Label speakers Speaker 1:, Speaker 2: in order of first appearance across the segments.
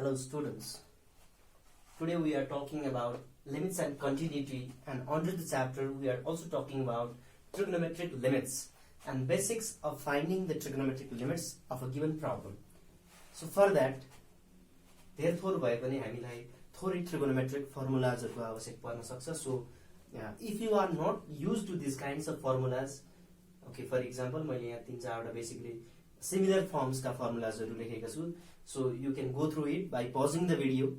Speaker 1: Hello students, today we are talking about limits and continuity, and under the chapter we are also talking about trigonometric limits and basics of finding the trigonometric limits of a given problem. So for that, therefore भए पनि हामीलाई थोरै trigonometric formulas हरुको आवश्यक पर्न सक्छ. So if you are not used to these kinds of formulas, okay, for example मैले यहाँ 3-4 वटा basically similar forms का formulas हरु लेखेका छु. So you can go through it by pausing the video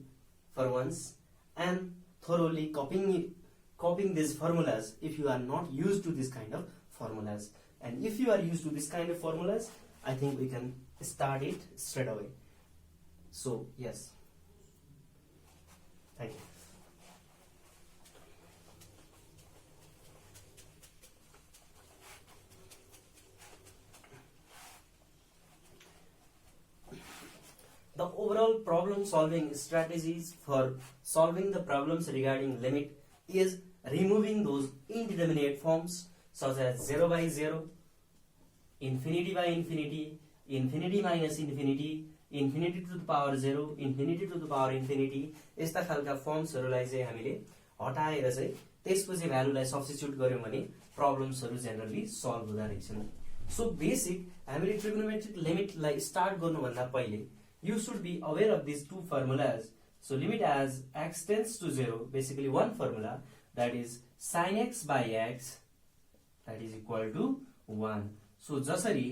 Speaker 1: for once and thoroughly copying these formulas if you are not used to this kind of formulas. And if you are used to this kind of formulas, I think we can start it straight away. So yes, thank you. The overall problem solving strategies for solving the problems regarding limit is removing those indeterminate forms such as 0 by 0, infinity by infinity, infinity minus infinity, infinity to the power 0, infinity to the power infinity. यस्ता खालका फर्म्सहरुलाई चाहिँ हामीले हटाएर चाहिँ त्यसपछि भ्यालुलाई substitute गर्यौं भने प्रब्लम्सहरु generally solve हुँदा रहेछन्. सो बेसिक हामीले ट्रिगोनोमेट्रिक लिमिटलाई स्टार्ट गर्नु भन्दा पहिले you should be aware of these two formulas. So limit as x tends to 0, basically one formula, that is sin x by x, that is equal to 1. So जसरी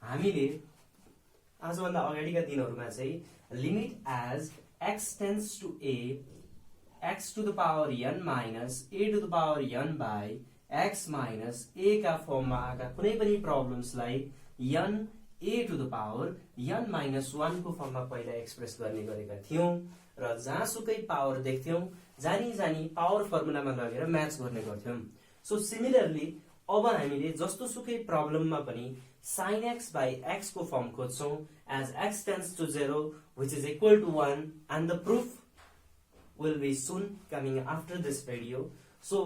Speaker 1: हामीले आज भन्दा अगाडिका दिनहरुमा चाहिँ limit as x tends to a, x to the power n minus a to the power n by x minus a का फर्ममा आका कुनै पनि प्रब्लम्सलाई n a to the power n minus 1 को फर्ममा पहिला एक्सप्रेस गर्ने गरेका थियौं र जहाँसुकै पावर देख्थ्यौं जानी पावर फर्मुलामा लगेर म्याच गर्ने गर्थ्यौं. सो सिमिलरली अब हामीले जस्तो सुकै प्रब्लममा पनि sin x by x को form खोज्छौं as x tends to 0 which is equal to 1, and the proof will be soon coming after this video. So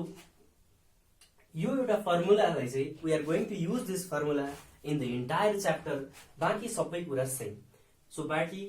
Speaker 1: यो एउटा फर्मुलालाई चाहिँ we are going to use this formula in the entire chapter. बाँकी सबै कुरा same. So बाँकी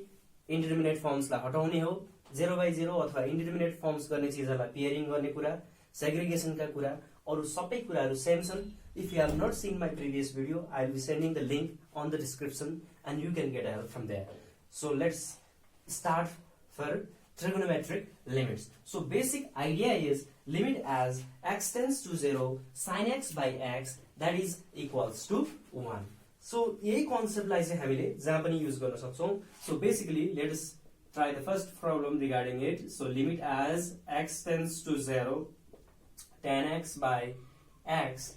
Speaker 1: इन्डिटरमिनेट फर्म्सलाई हटाउने हो, 0 by 0 अथवा इन्डिटरमिनेट फर्म्स गर्ने चीजहरुलाई पेयरिङ गर्ने कुरा, सेग्रिगेसनका कुरा, अरु सबै कुराहरु सेम छन्. If you have not seen my previous video, I will be sending the link on the description and you can get help from there. So let's start for trigonometric limits. So basic idea is limit as x tends to 0 sin x by x, that is equals to 1. So यही कन्सेप्टलाई चाहिँ हामीले जहाँ पनि use गर्न सक्छौं. So basically let us try the first problem regarding it. So limit as x tends to 0 tan x by x.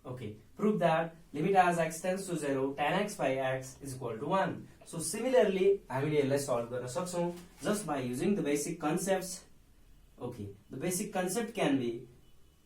Speaker 1: Okay, prove that limit as x tends to 0 tan x by x is equal to 1. So similarly हामीले यसलाई solve गर्न सक्छौं just by using the basic concepts. Okay, the basic concept can be,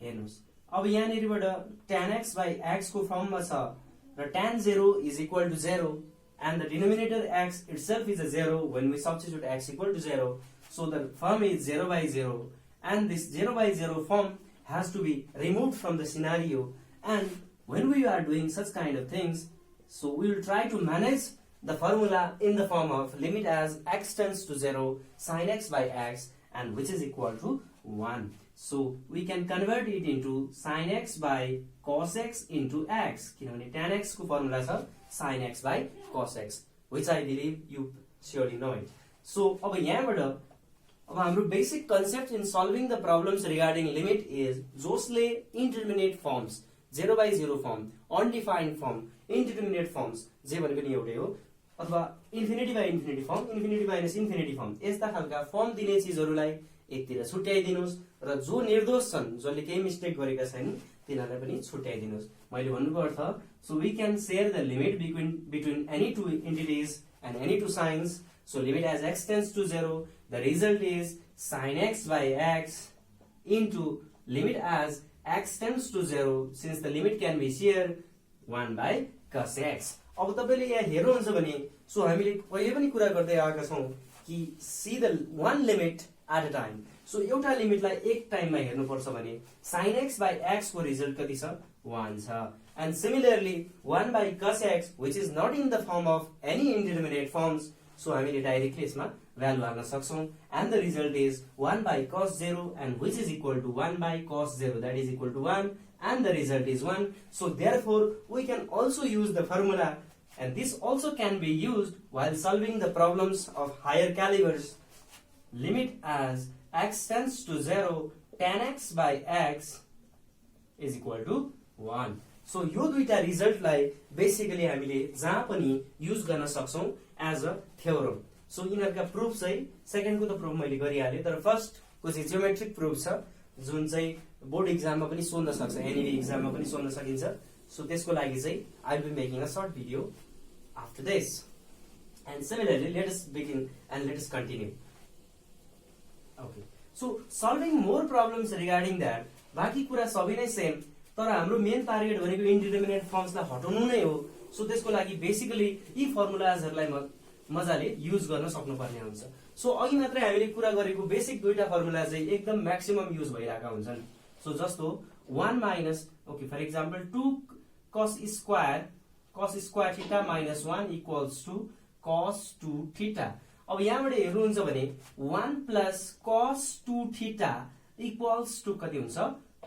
Speaker 1: हेर्नुस् अब यहाँनिरबाट tan x by x को फर्ममा छ र tan 0 is equal to 0 and the denominator x itself is a 0 when we substitute x equal to 0. So the form is 0 by 0 and this 0 by 0 form has to be removed from the scenario. And when we are doing such kind of things, so we will try to manage the formula in the form of limit as x tends to 0 sin x by x, and which is equal to 1. So we can convert it into sin x by cos x into x. किनभने tan x को formula छ sin x by cos x, which I believe you surely know it. So अब यहाँबाट अब हाम्रो basic concept in solving the problems regarding limit is जसले indeterminate forms, 0 by 0 form, undefined form, indeterminate forms, जे भने पनि एउटै हो, अथवा infinity by infinity form, infinity minus infinity form, यस्ता खालका फर्म दिने चीजहरुलाई एकतिर छुट्याइदिनुस् र जो निर्दोष छन्, जसले केही मिस्टेक गरेका छैनन्, तिनीहरुलाई पनि छुट्याइदिनुस्. मैले भन्नुको अर्थ, so we can share the limit between any two entities and any two signs. So limit as x tends to 0, the result is sin x by x into limit as x tends to 0, since the limit can be shared, 1 by cos x. अब तपाईले यहाँ हेर्नुहुन्छ भने so हामीले पहिले पनि कुरा गर्दै आएका छौं कि see the one limit at a time. So एउटा लिमिटलाई एक टाइममा हेर्नु पर्छ भने sin x by x को रिजल्ट कति छ 1 छ. And similarly 1 by cos x, which is not in the form of any indeterminate forms, so हामीले डाइरेक्टली यसमा भ्यालु हाल्न सक्छौं and the result is 1 by cos 0 and which is equal to 1 by cos 0 that is equal to 1 and the result is 1. So therefore we can also use the formula and this also can be used while solving the problems of higher calibers. Limit as x tends to 0 tan x by x is equal to 1. So यो दुईटा रिजल्टलाई basically हामीले जहाँ पनि use गर्न सक्छौं as a theorem. So यिनहरुका proof चाहिँ सेकेन्डको त प्रुफ मैले गरिहाले तर फर्स्ट को चाहिँ जियोमेट्रिक प्रुफ छ जुन चाहिँ बोर्ड एक्जाममा पनि सोध्न सक्छ एनईवी एक्जाममा पनि सोध्न सकिन्छ. सो त्यसको लागि चाहिँ I will be making a short video after this and similarly let us begin and let us continue. Okay, so solving more problems regarding that. बाँकी कुरा सबै नै सेम तर हाम्रो मेन टार्गेट भनेको इन्डिटर्मिनेट फर्म्सलाई हटाउनु नै हो. सो त्यसको लागि बेसिकली यी फर्मुलाजहरुलाई मजाले युज गर्न सक्नुपर्ने हुन्छ. सो अघि मात्रै हामीले कुरा गरेको बेसिक दुईटा फर्मुला चाहिँ एकदम म्याक्सिमम युज भइरहेका हुन्छन्. सो जस्तो 1 minus okay for example 2 cos square theta minus 1 equals to cos 2 theta. अब यहाँबाट हेर्नुहुन्छ भने 1 plus cos 2 theta equals to कति हुन्छ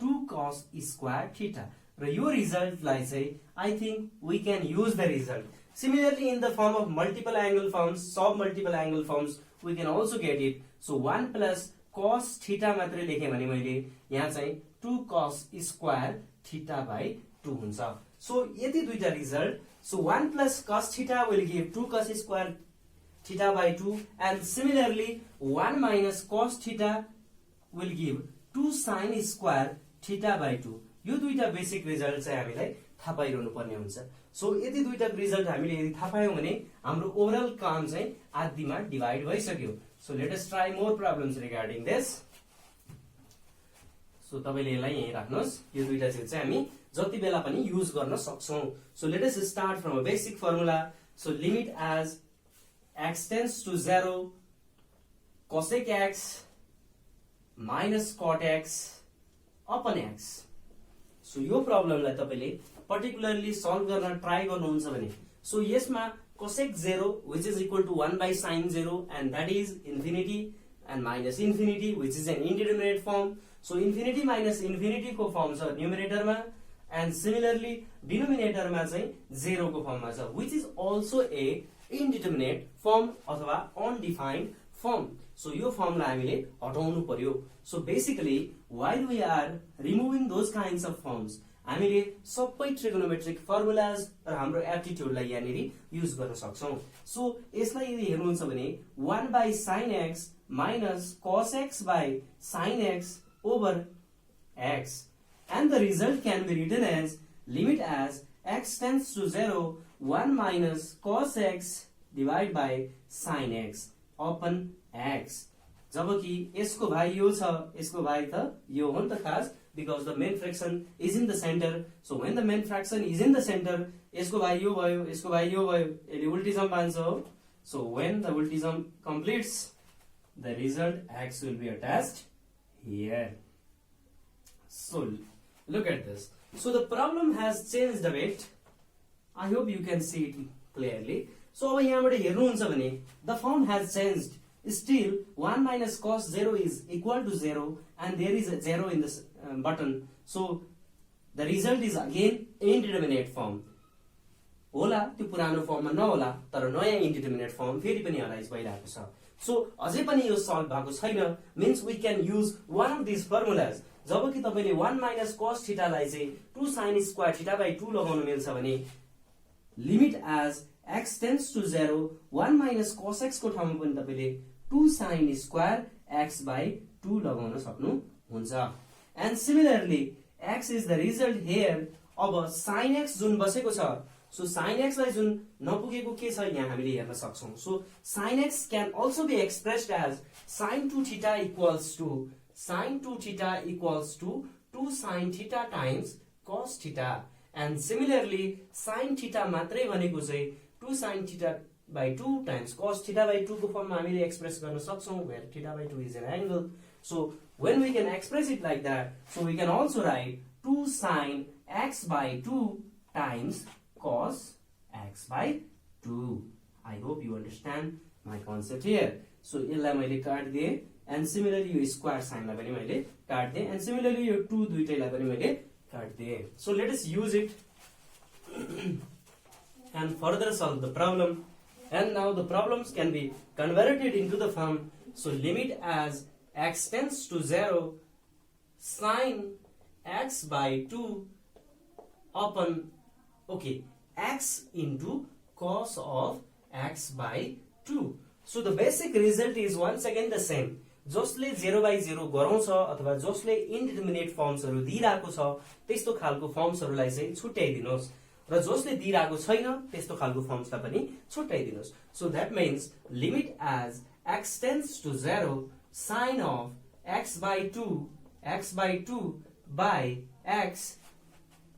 Speaker 1: 2 cos स्क्वायर थीटा. र यो रिजल्टलाई चाहिँ I think we can use the result. Similarly, in the form of multiple angle forms, sub-multiple angle forms, we can also get it. So 1 plus cos theta मात्रै लेखेँ भने मैले यहाँ चाहिँ 2 cos square theta by 2 हुन्छ. So यति दुईटा result. So 1 plus cos theta will give 2 cos square theta by 2 and similarly 1 minus cos theta will give 2 sin square theta by 2. यो दुईटा बेसिक रिजल्ट चाहिँ हामीलाई थाहा पाइरहनु पर्ने हुन्छ. सो यति दुईटा रिजल्ट हामीले यदि थाहा पायौं भने हाम्रो ओभरअल काम चाहिँ आधीमा डिवाइड भइसक्यो. So let us try more problems regarding this. So तपाईले यसलाई यही राख्नुस्. यो दुईटा चाहिँ हामी जति बेला पनि युज गर्न सक्छौं. So let us start from a basic formula. So limit as x tends to 0 cosec x minus cot x upon x. So यो प्रब्लमलाई तपाईले पर्टिकुलरली सल्भ गर्न ट्राई गर्नुहुन्छ भने सो यसमा cosec 0 which is equal to 1 by sin 0 and that is infinity and minus infinity which is an indeterminate form. So infinity minus infinity को form छ numerator मा and similarly denominator मा चाहिँ 0 को फर्ममा छ which is also a indeterminate form अथवा undefined form. So यो फर्मलाई हामीले हटाउनु पर्यो. So basically while we are removing those kinds of forms हामीले सबै ट्रिगोनोमेट्रिक फर्मुलाज र हाम्रो एप्टिट्युडलाई यहाँनिर युज गर्न सक्छौं. सो यसलाई यदि हेर्नुहुन्छ भने 1 by sin x minus cos x by sin x over x and the result can be written as limit as x tends to 0 1 minus cos x divided by sin x upon x. जबकि यसको भाइ यो छ यसको भाइ त यो हो नि त खास because the main fraction is in the center. So when the main fraction is in the center, यसको भाइ यो भयो यसको भाइ यो भयो यसले उल्टिजम बान्छ हो. So when the ultism completes, the result x will be attached here. So look at this. So the problem has changed a bit. I hope you can see it clearly. So अब यहाँबाट हेर्नुहुन्छ भने the form has changed. Still 1 minus cos 0 is equal to 0 and there is a 0 in this button. So the result is again indeterminate form. होला त्यो पुरानो फर्ममा नहोला तर नयाँ इन्डिटर्मिनेट फर्म फेरि पनि अराइज भइरहेको छ. सो अझै पनि यो सल्भ भएको छैन means we can use one of this formulas. जबकि तपाईले 1 माइनस cos थीटा लाई चाहिँ 2 sin स्क्वायर थीटा by 2 लगाउन मिल्छ भने limit as x tends to 0 1 minus cos x को ठाउँमा पनि तपाईले 2 sin स्क्वायर x by 2 लगाउन सक्नुहुन्छ. And similarly x is the result here. अब sin x जुन बसेको छ सो sin x लाई जुन नपुगेको के छ यहाँ हामीले हेर्न सक्छौं. So sin x can also be expressed as sin 2 theta equals to sin 2 theta equals to 2 sin theta times cos theta. And similarly sin theta मात्रै भनेको चाहिँ 2 sin theta by 2 times cos theta by 2 को फर्ममा हामीले express गर्न सक्छौं where theta by 2 is an angle. So when we can express it like that, so we can also write 2 sin x by 2 times cos x by 2. I hope you understand my concept here. So यसलाई मैले काट्दिए and similarly यो square sign लाई पनि मैले काट्दिए and similarly यो 2 दुईटैलाई पनि मैले काट्दिए. So let us use it and further solve the problem. And now the problems can be converted into the form. So limit as x tends to 0 sin x by 2 upon x into cos of x by 2. So the basic result is once again the same. जसले 0 by 0 गराउँछ अथवा जसले इन्डिटरमिनेट फर्म्सहरु दिइराको छ त्यस्तो खालको फर्म्सहरुलाई चाहिँ छुट्याइदिनुस् र जसले दिइराको छैन त्यस्तो खालको फर्म्सलाई पनि छुट्याइदिनुस्. So that means limit as x tends to 0 sin of x by 2 by x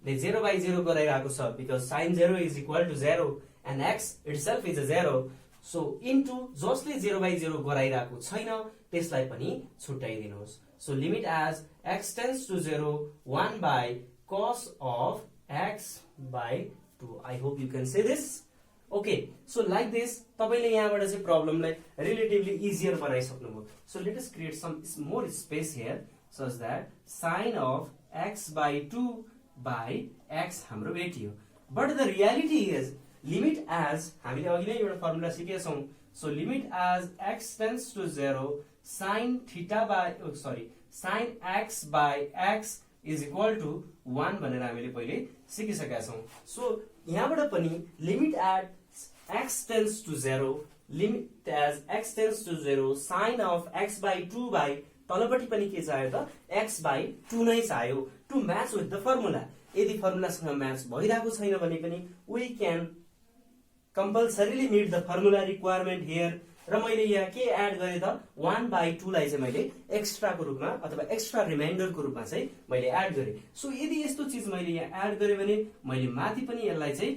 Speaker 1: ले 0 by 0 गराइराको छ because sin 0 is equal to 0 and x itself is a 0. So into जसले 0 by 0 गराइराको छैन त्यसलाई पनि छुट्याइदिनुस्. So limit as x tends to 0 1 by cos of x by 2. I hope you can say this. Okay, so like this तपाईले यहाँबाट चाहिँ प्रब्लमलाई relatively easier बनाइसक्नुभयो. So let us create some more space here such that sin of x by 2 by x हाम्रो भेटियो. But the reality is limit as हामीले अघि नै एउटा formula सिकेका छौं. So limit as x tends to 0 sin x by x is equal to 1 भनेर हामीले पहिले सिकिसकेका छौं. So यहाँबाट पनि limit at x tends to 0 limit as x tends to 0 sin of x by 2 by तलपट्टि पनि के चाहियो त x by 2 नै चाहियो to match with the formula. यदि फर्मुलासँग म्याच भइराको छैन भने पनि we can compulsorily meet the formula requirement here. र मैले यहाँ के एड गरे त 1 by 2 लाई चाहिँ मैले एक्स्ट्रा को रूपमा अथवा एक्स्ट्रा रिमाइन्डर को रूपमा चाहिँ मैले एड गरे. सो यदि यस्तो चीज मैले यहाँ एड गरे भने मैले माथि पनि यसलाई चाहिँ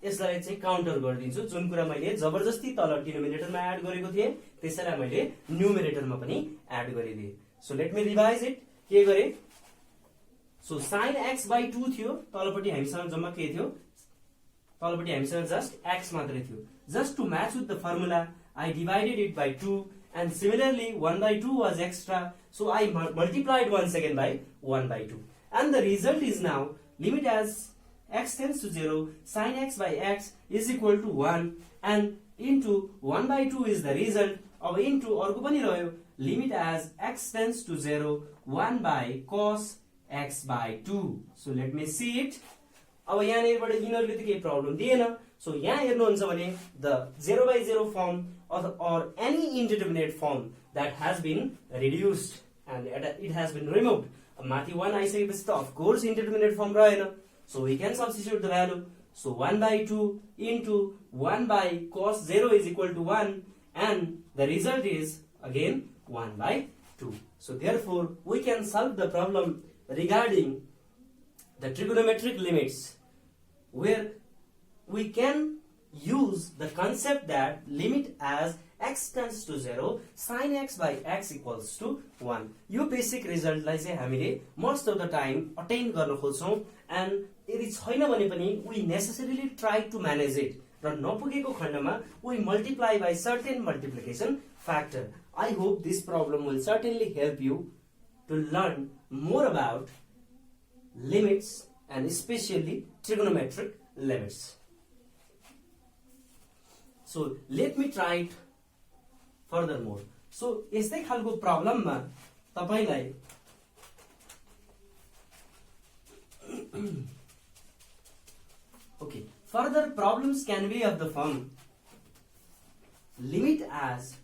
Speaker 1: यसलाई चाहिँ काउन्टर गरिदिन्छु. जुन कुरा मैले जबरजस्ती तल डिनोमिनेटरमा एड गरेको थिए त्यसैलाई मैले न्युमरेटरमा पनि एड गरिदिए. So let me revise it. के गरे? सो sin x by 2 थियो. तलपट्टि हामीसँग जम्मा के थियो? तलपट्टि हामीसँग जस्ट x मात्रै थियो. Just to match with the formula, I divided it by 2 and similarly 1 by 2 was extra. So I multiplied once again by 1 by 2. And the result is now limit as x tends to 0 sin x by x is equal to 1 and into 1 by 2 is the result. अब into अर्को पनि रह्यो limit as x tends to 0 1 by cos x by 2. So let me see it. अब यहाँनिरबाट यिनीहरुले त केही problem दिएन. So यहाँ हेर्नुहुन्छ भने the 0 by 0 form or any indeterminate form that has been reduced and it has been removed. अब माथि 1 आइसकेपछि त of course indeterminate form रहेन. So we can substitute the value. So 1 by 2 into 1 by cos 0 is equal to 1 and the result is again 1 by 2. So therefore we can solve the problem regarding the trigonometric limits where we can use the concept that limit as x tends to 0 sin x by x equals to 1. यो basic result लाई चाहिँ हामीले most of the time attain गर्न खोज्छौं and यदि छैन भने पनि we necessarily try to manage it. र नपुगेको खण्डमा we multiply by certain multiplication factor. I hope this problem will certainly help you to learn more about limits and especially trigonometric limits. So let me try it furthermore. So यस्तै खालको प्रब्लममा तपाईलाई okay, further problems can be of the form limit as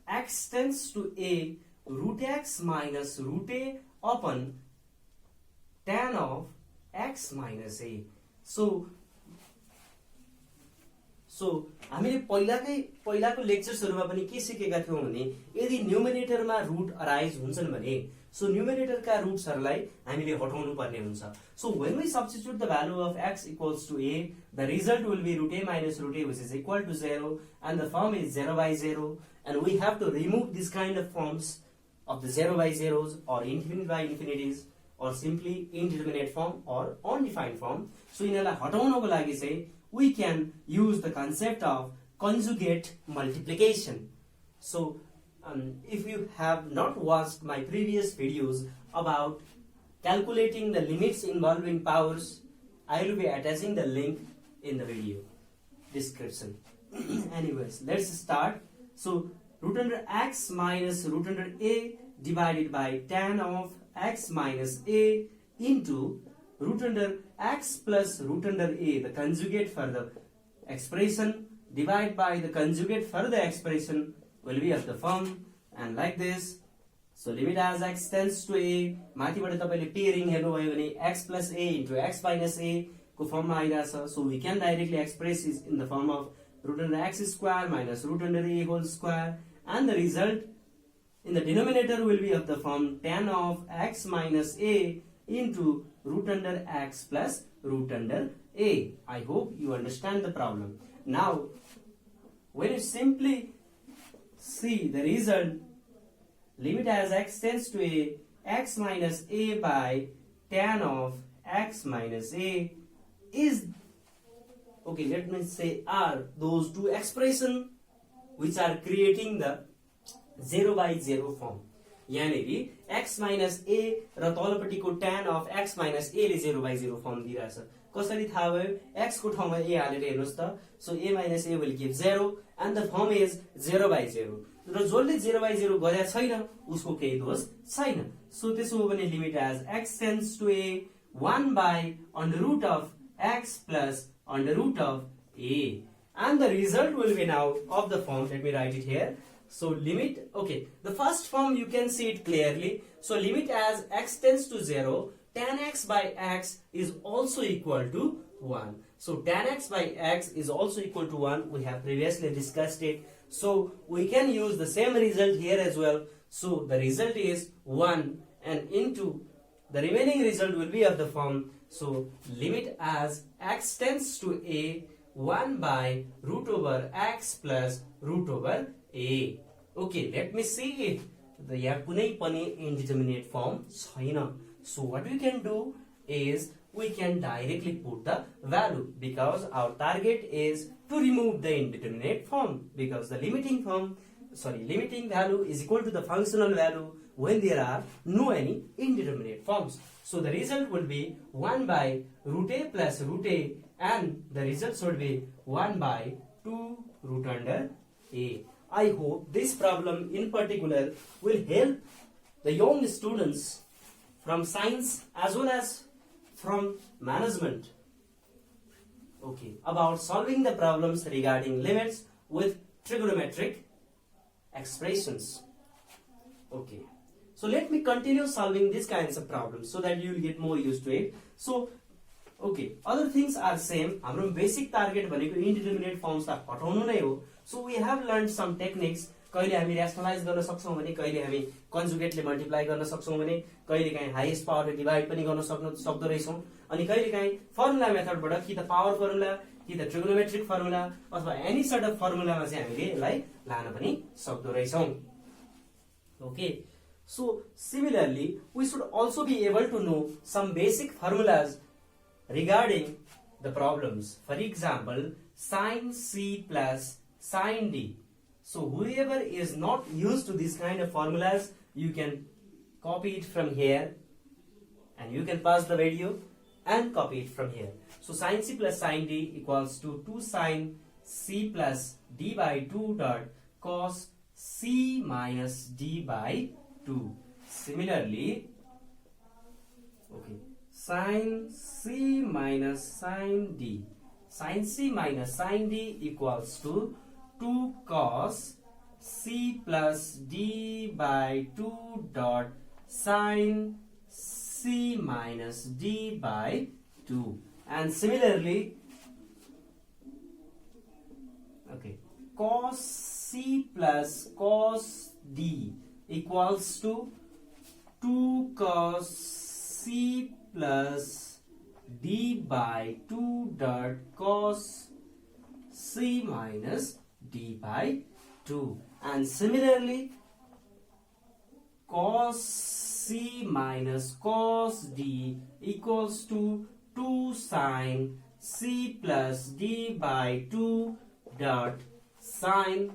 Speaker 1: x tends to a root x minus root a upon tan of x minus a. So हामीले पहिलाको लेक्चर्सहरुमा पनि के सिकेका थियौं भने यदि न्युमरेटरमा रुट अराइज हुन्छन् भने सो न्युमरेटरका रुट्सहरुलाई हामीले हटाउनु पर्ने हुन्छ. So when we substitute the value of x equals to a, the result will be root a minus root a which is equal to 0 and the form is 0 by 0 and we have to remove this kind of forms of the 0 by 0s or infinite by infinities or simply indeterminate form or undefined form. So यिनलाई हटाउनको लागि चाहिँ we can use the concept of conjugate multiplication. So if you have not watched my previous videos about calculating the limits involving powers, I will be attaching the link in the video description. Anyways, let's start. So root under x minus root under a divided by tan of x minus a into root under x plus root under a, the conjugate for the expression, divide by the conjugate for the expression will be of the form and like this. So limit as x tends to a, माथिबाट तपाईले pairing हेर्नुभयो भने x plus a into x minus a को फर्ममा आइराछ. So we can directly express this in the form of root under x square minus root under a whole square, and the result in the denominator will be of the form tan of x minus a into root under x plus root under a. I hope you understand the problem. Now when you simply see the result, limit as x tends to a, x minus a by tan of x minus a is, okay, let me say are those two expressions which are creating the 0 by 0 form. यानेरि x minus a र तलपट्टिको tan of x minus a ले 0 by 0 form दिइराछ. कसरी थाहा भयो? x को ठाउँमा a हालेर हेर्नुस् त. So a minus a will give 0 and the form is 0 by 0. र जसले 0 by 0 गरेको छैन उसको केही दोष छैन. So त्यसो हो भने limit as x tends to a 1 by under root of x plus under root of a, and the result will be now of the form, let me write it here. So limit, okay, the first form you can see it clearly. So limit as x tends to 0, tan x by x is also equal to 1. So tan x by x is also equal to 1. We have previously discussed it. So we can use the same result here as well. So the result is 1 and into the remaining result will be of the form. So limit as x tends to a 1 by root over x plus root over a. Okay, let me see it. The यहाँ कुनै पनि indeterminate form छैन. So what we can do is we can directly put the value, because our target is to remove the indeterminate form, because the limiting value is equal to the functional value when there are no any indeterminate forms. So the result will be 1 by root a plus root a, and the result should be 1 by 2 root under a. I hope this problem in particular will help the young students from science as well as from management, okay, about solving the problems regarding limits with trigonometric expressions. Okay, so let me continue solving these kinds of problems so that you will get more used to it. So okay, other things are same. हाम्रो basic target भनेको indeterminate forms त हटाउनु नै हो. So we have learned some techniques. कहिले हामी rationalize गर्न सक्छौं भने, कहिले हामी conjugate ले multiply गर्न सक्छौं भने, कहिले काहीँ highest power ले divide पनि गर्न सक्दो रहेछौं, अनि कहिले काहीँ formula method बाट कि त power formula कि त trigonometric formula अथवा any sort of formula मा चाहिँ हामीले यसलाई लान पनि सक्दो रहेछौं. Okay, so similarly we should also be able to know some basic formulas regarding the problems. For example, sin c plus sin d. So whoever is not used to this kind of formulas, you can copy it from here and you can pause the video and copy it from here. So sin c plus sin d equals to 2 sin c plus d by 2 dot cos c minus d by 2. Similarly, okay, sin c minus sin d. Sin c minus sin d equals to 2 cos c plus d by 2 dot sin c minus d by 2. And similarly, okay, cos c plus cos d equals to 2 cos c plus d by 2 dot cos c minus d by 2. And similarly, cos c minus cos d equals to 2 sin c plus d by 2 dot sine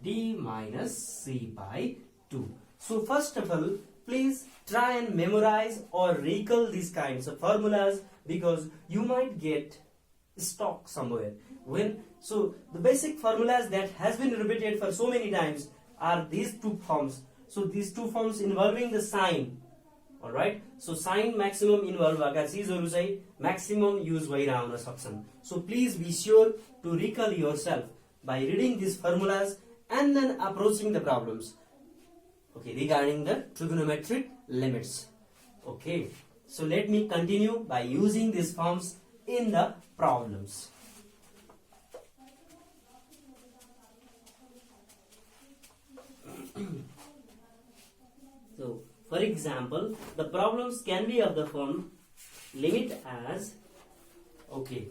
Speaker 1: d minus c by 2. So first of all, please try and memorize or recall these kinds of formulas, because you might get stuck somewhere. So the basic formulas that has been repeated for so many times are these two forms. So these two forms involving the sine. Alright, so sine maximum involve भएका चीजहरु चाहिँ maximum use भइरहन सक्छन्. So please be sure to recall yourself by reading these formulas and then approaching the problems, okay, regarding the trigonometric limits. Okay, so let me continue by using these forms in the problems. So for example, the problems can be of the form limit as, okay,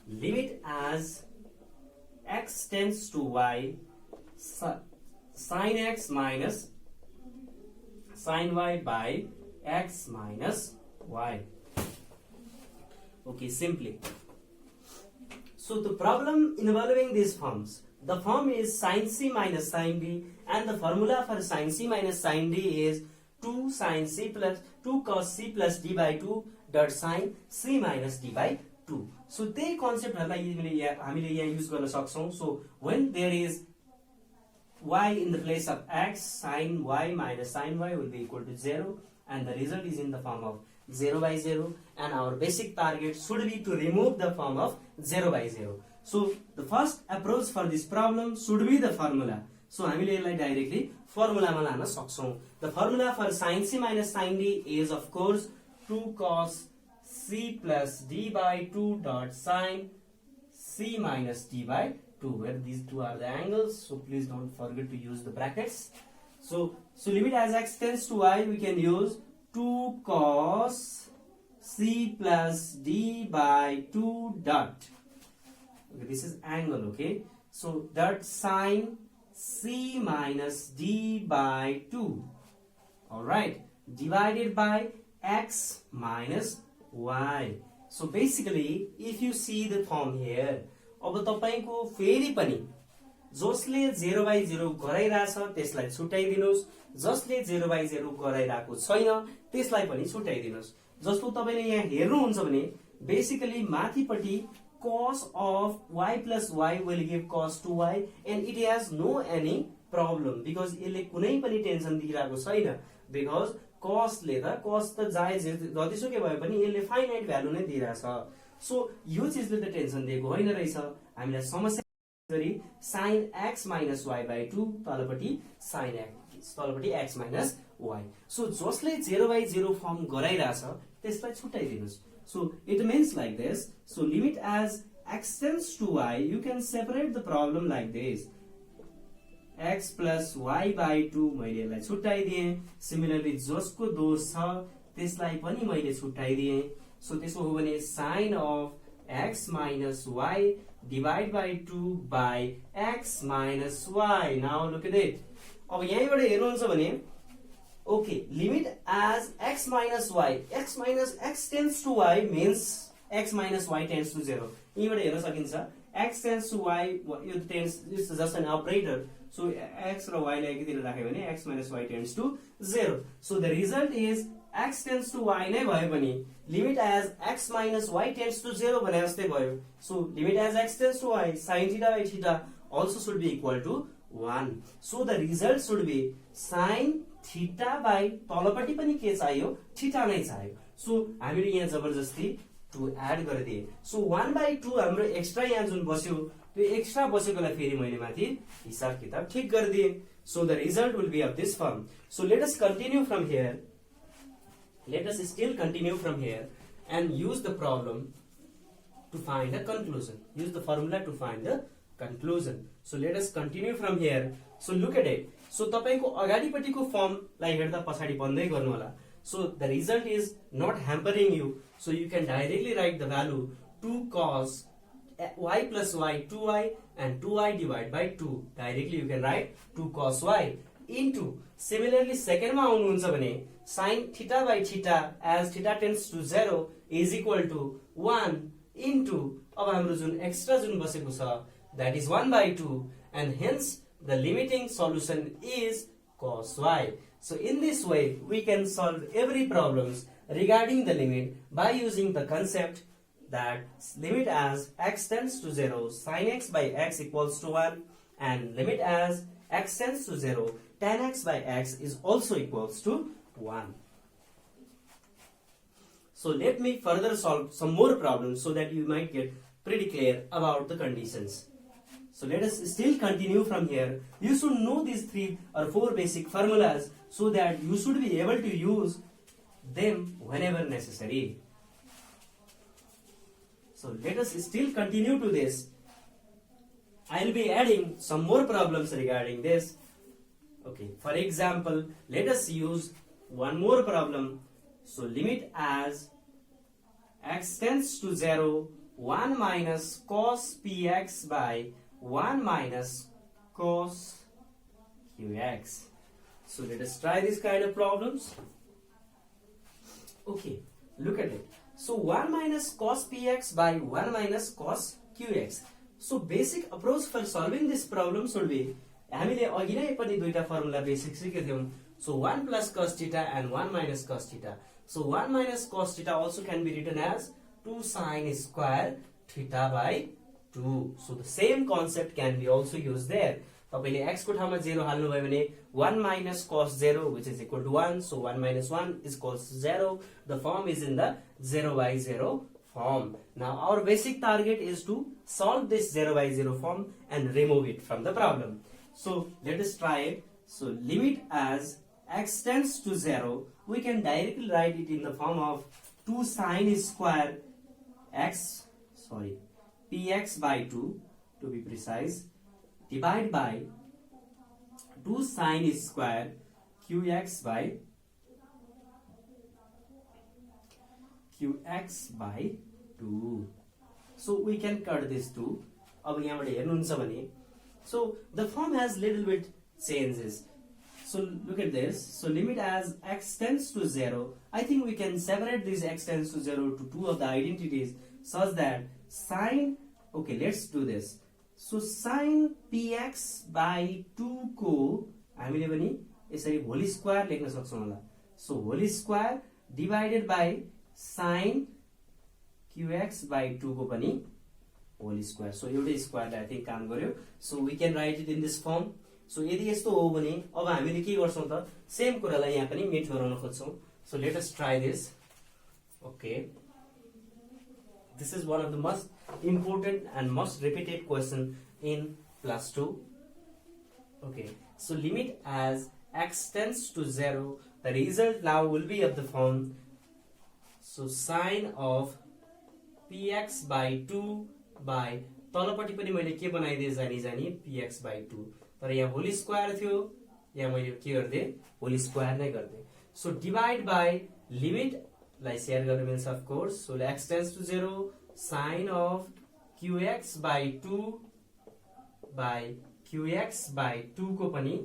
Speaker 1: limit as x tends to y sin x minus sin y by x minus y. Okay, simply. So the problem involving these forms, the form is sin c minus sin d, and the formula for sin c minus sin d is 2 sin c plus 2 cos c plus d by 2 dot sin c minus d by 2. So the concept हामीले यहाँ use गर्न सक्छौं. So when there is y in the place of x, sin y minus sin y will be equal to 0, and the result is in the form of 0 by 0, and our basic target should be to remove the form of 0 by 0. So the first approach for this problem should be the formula. So हामीले यसलाई directly formula मा लान सक्छौं. The formula for sin c minus sin d is of course 2 cos c plus d by 2 dot sin c minus d by 2, where these two are the angles, so please don't forget to use the brackets. So limit as x tends to y, we can use 2 cos c plus d by 2 dot, okay, this is angle, okay, so dot sin c minus d by 2, alright, divided by x minus y. So basically if you see the form here, अब तपाईको फेरि पनि जसले 0 by 0 गराइराछ त्यसलाई छुटाइदिनुस्, जसले 0 by 0 गराइराको छैन त्यसलाई पनि छुटाइदिनुस्. जस्तो तपाईले यहाँ हेर्नुहुन्छ भने basically माथिपटि cos of y plus y will give cos 2y, and it has no any problem because यसले कुनै पनि टेन्सन दिइराको छैन, because cos ले त cos त जायज जतिसुकै भए पनि यसले फाइनाइट भ्यालु नै दिइराछ. सो यो चीजले त टेन्सन दिएको होइन रहेछ. हामीलाई समस्या गरी sin x minus y by 2 तलपटि sin x तलपटि x minus y. So जसले 0 by 0 फर्म गराइराछ त्यसलाई छुटाइदिनुस्. So it means like this. So limit as x tends to y, you can separate the problem like this. X plus y by 2 मैले यसलाई छुटाइदिए. Similarly जसको दोष छ त्यसलाई पनि मैले छुटाइदिए. So त्यसो हो भने sin of x minus y divide by 2 by x minus y. Now look at it. अब यहीँबाट हेर्नुहुन्छ भने okay, limit as x minus y, x minus x tends to y means x minus y tends to 0. यहीँबाट हेर्न सकिन्छ x tends to y, यो tends, this is just an operator. So x र y लाई एकीतिर राख्यो भने x minus y tends to 0. So the result is x tends to y नै भए पनि limit as x minus y tends to 0 भने जस्तै भयो. So limit as x tends to y, sin theta by theta also should be equal to 1. So the result should be sin theta by तलपटि पनि के चाहियो, theta नै चाहियो. So हामीले यहाँ जबरजस्ती 2 एड गरिदिए. So 1 by 2 हाम्रो एक्स्ट्रा यहाँ जुन बस्यो त्यो एक्स्ट्रा बसेकोलाई फेरि मैले माथि हिसाब किताब ठीक गरिदिए. So the result will be of this form. So let us continue from here. Let us still continue from here and use the problem to find a conclusion. Use the formula to find the conclusion. So let us continue from here. So look at it. So तपाईको अगाडिपटिको form लाई हेर्दा पछाडी बन्दै गर्नु होला. So the result is not hampering you. So you can directly write the value 2 cos y plus y 2y and 2y divided by 2. Directly you can write 2 cos y into similarly सेकेन्डमा आउनुहुन्छ भने sin theta by theta as theta tends to 0 is equal to 1 into अब हाम्रो जुन extra जुन बसेको छ that is 1 by 2 and hence the limiting solution is cos y. So in this way we can solve every problems regarding the limit by using the concept that limit as x tends to 0 sin x by x equals to 1 and limit as x tends to 0 tan x by x is also equals to 1. So let me further solve some more problems so that you might get pretty clear about the conditions. So let us still continue from here. You should know these 3 or 4 basic formulas so that you should be able to use them whenever necessary. So let us still continue to this. I will be adding some more problems regarding this. Okay, for example, let us use one more problem. So limit as x tends to 0 1 minus cos px by 1 minus cos qx. So let us try this kind of problems. Okay, look at it. So 1 minus cos px by 1 minus cos qx. So basic approach for solving this problem should be हामीले अघि नै पनि दुईटा formula basic सिकेका थियौं. So 1 plus cos theta and 1 minus cos theta. So 1 minus cos theta also can be written as 2 sin square theta by 2. So the same concept can be also used there. तपाईले x को ठाउँमा 0 हाल्नु भयो भने 1 minus cos 0 which is equal to 1. So 1 minus 1 is equals to 0. The form is in the 0 by 0 form. Now our basic target is to solve this 0 by 0 form and remove it from the problem. So let us try it. So limit as x tends to 0, we can directly write it in the form of 2 sin square px by 2 to be precise, divide by 2 sin square qx by 2. So we can cut this 2. अब यहाँबाट हेर्नुहुन्छ भने so the form has little bit changes. So look at this. So limit as x tends to 0. I think we can separate this x tends to 0 to 2 of the identities such that sin, okay, let's do this. So sin px by 2 को हामीले पनि यसरी whole square लेख्न सक्छौं होला. So whole square divided by sin qx by 2 को पनि whole square. So एउटै स्क्वायरले आई थिंक काम गर्यो. So we can write it in this form. So यदि यस्तो हो भने अब हामीले के गर्छौं त सेम कुरालाई यहाँ पनि मिट गराउन खोज्छौं. So let us try this. Okay, this is one of the most important and most repeated question in plus 2. Okay, so limit as x tends to 0, the result now will be of the form so sin of px by 2 by तलपट्टि पनि मैले के बनाइदिए जानी px by 2, तर यहाँ whole square थियो, यहाँ मैले के गर्दे होल स्क्वायर नै गर्दे. सो डिवाइड बाइ लिमिट लाई शेयर गर्न मिल्छ of course. So x tends to 0 sin of qx by 2 by qx by 2 को पनि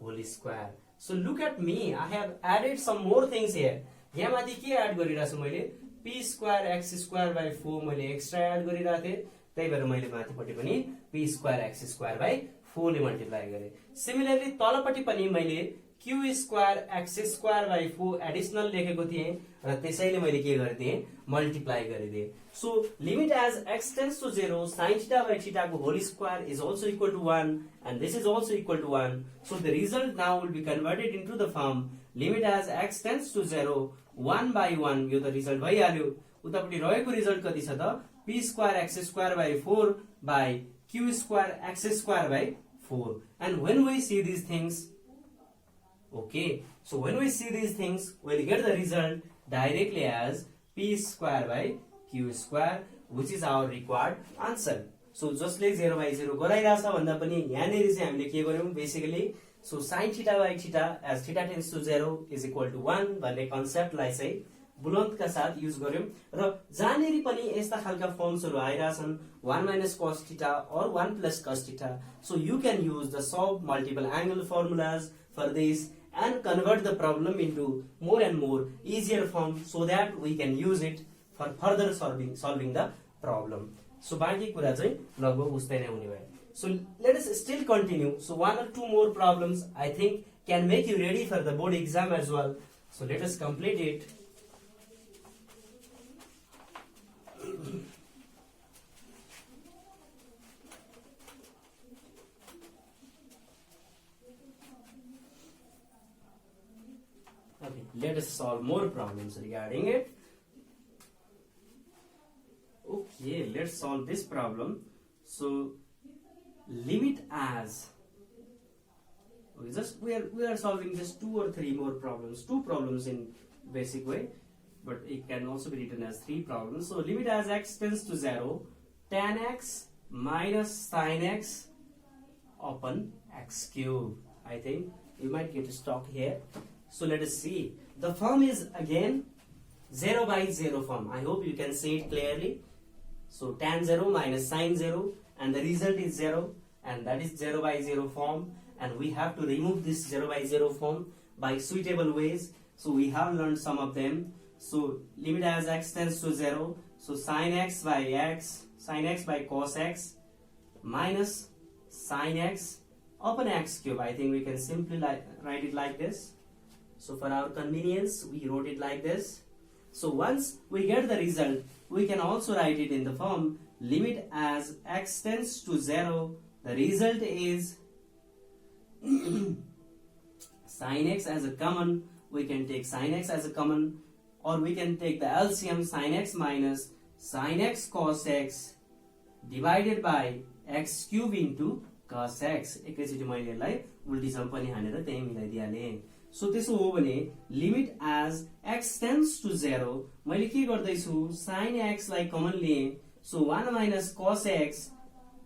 Speaker 1: whole square. So look at me, I have added some more things here. यहाँ माथि के add गरिरहेछु मैले p square x square by 4 मैले extra add गरिरहेको थिएँ, त्यही भएर मैले माथिपट्टि पनि p square x square by 4 ले मल्टिप्लाई गरे. सिमिलरली तलपट्टि पनि मैले q square x square by 4 additional लेखेको थिएँ र त्यसैले मैले के गरिदिए मल्टिप्लाई गरिदिए. So limit as x tends to 0 sin theta by theta को whole square is also equal to 1 and this is also equal to 1. So the result now will be converted into the form limit as x tends to 0 1 by 1. यो त result भइहाल्यो. उतापट्टि रहेको result कति छ त p square x square by 4 by q square x square by 4. And when we see these things, okay, so when we see these things, we'll get the result directly as p square by q square, which is our required answer. So just like 0 by 0 गराइराछ भन्दा पनि यहाँनेरि चाहिँ हामीले के गर्यौं basically so sin theta by theta as theta tends to 0 is equal to 1 भन्ने concept लाई चाहिँ बुलन्दका साथ युज गर्यौं र जहाँनेरि पनि यस्ता खालका फर्म्सहरु आइराछन् 1 minus cos theta or 1 plus cos theta. So you can use the solve multiple angle formulas for this and convert the problem into more and more easier form so that we can use it for further solving the problem. So बाँकी कुरा चाहिँ लगभग उस्तै नै हुने भयो. So let us still continue. So one or two more problems I think can make you ready for the board exam as well. So let us complete it. Okay, let us solve more problems regarding it. Okay, let's solve this problem. So limit as, okay, just we are solving just two or three more problems, two problems in basic way, but it can also be written as three problems. So limit as x tends to 0, tan x minus sin x upon x cube. I think you might get stuck here. So let us see. The form is again 0 by 0 form. I hope you can see it clearly. So tan 0 minus sin 0 and the result is 0, and that is 0 by 0 form, and we have to remove this 0 by 0 form by suitable ways. So we have learned some of them. So limit as x tends to 0, so sin x by cos x minus sin x upon x cube. I think we can simply write it like this. So for our convenience we wrote it like this. So once we get the result, we can also write it in the form limit as x tends to 0. The result is sin x as a common. We can take sin x as a common, or we can take the LCM sin x minus sin x cos x divided by x cube into cos x. एकैचोटि मैले यसलाई उल्टी some पनि हानेर त्यही मिलाइदिहालेँ. So त्यसो हो भने limit as x tends to 0 मैले के गर्दै छु sin x लाई कमन लिएँ. So 1 minus cos x.